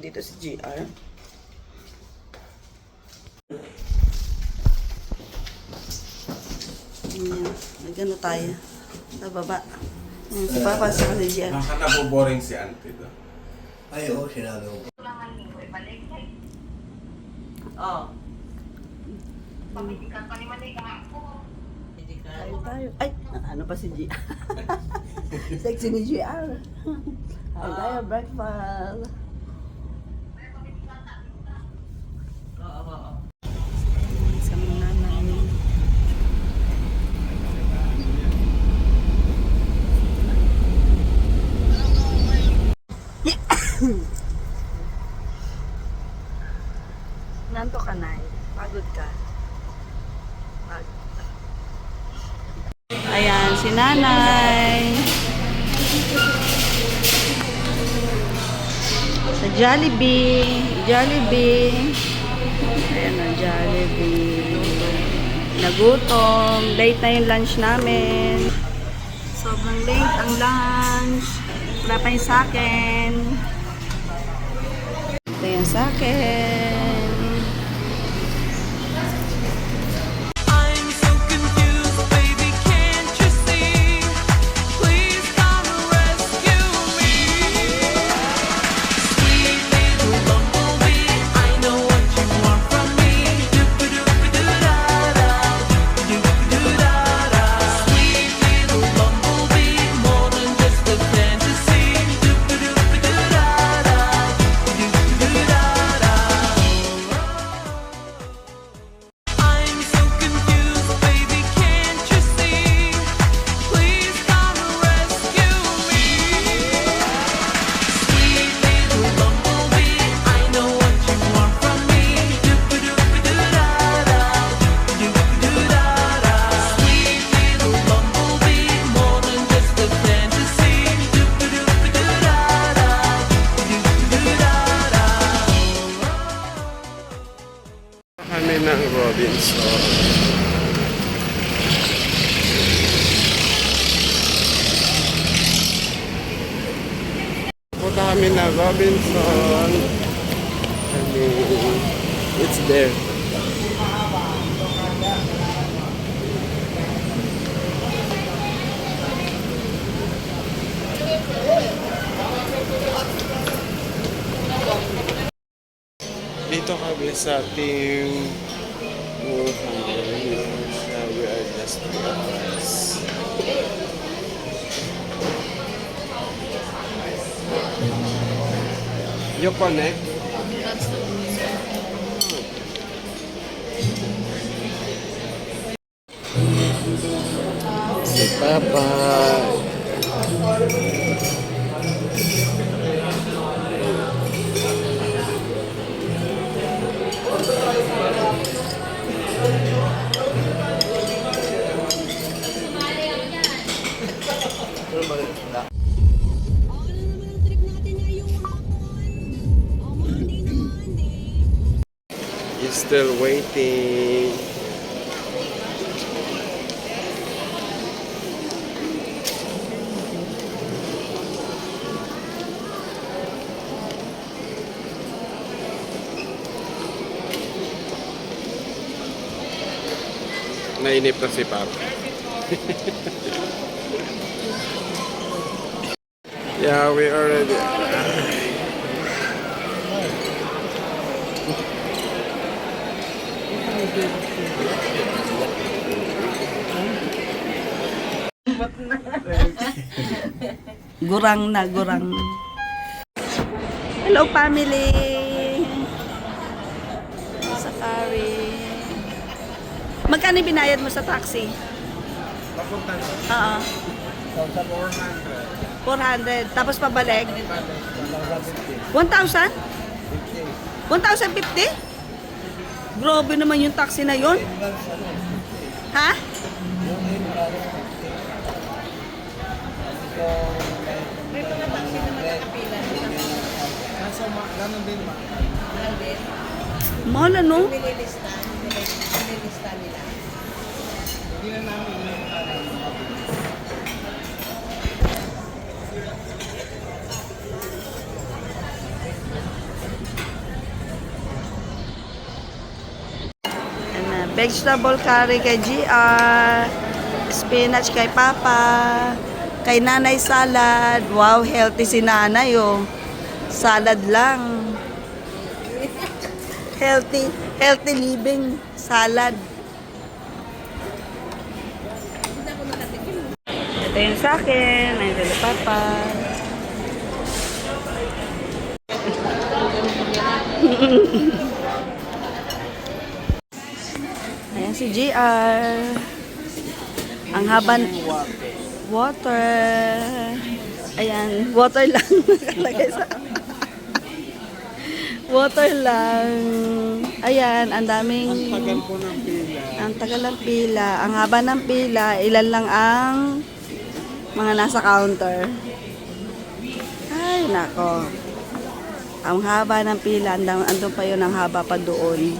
dito si GR. Nagano tayo. Sa baba. Si Papa sa si GR. Baka naboboring si Auntie do. Ay, oo, sinabi ko. Oo. Tayo. Ay, ano pa si GR? Sexy ni GR. Ay, tayo, breakfast. Oo. Sa mga nanay. Nanto ka na eh. Pagod ka. Ayan, si nanay. Sa Jollibee. Jollibee. Ayan na, Jollibee. Nagutom. Late na yung lunch namin. Sobrang late ang lunch. Wala pa yung sakin. Ito yung sakin. Kami ng Robinson. Punta kami ng Robinson. It's there. Dito kami sa team Wuhan. We are just guys. You connect? Si Papa. You're still waiting. Nainip na si Papa. Yeah, we already. Gurang na, gurang. Hello, family! Safari. Magkano binayad mo sa taxi? Oo. 400. Tapos pabalik? 1,000? 1,050? Grabe naman yung taxi na yon. Ha? May mga taxi na nakapila. Ganon din ba? Mahal ano? Nililista nila. Hindi na namin Vegetable curry kay GR. Spinach kay Papa. Kay Nanay salad. Wow, healthy si Nanay oh. Salad lang. Healthy living. Salad. Ito yung sa akin. Ayun kay Papa. Ayan si GR. Ang haba water. Ayan, water lang nakalagay sa water lang. Ayan, ang daming ang tagal ng pila. Ang haba ng pila, ilan lang ang mga nasa counter. Ay, nako. Ang haba ng pila, andun pa yun ang haba pa doon.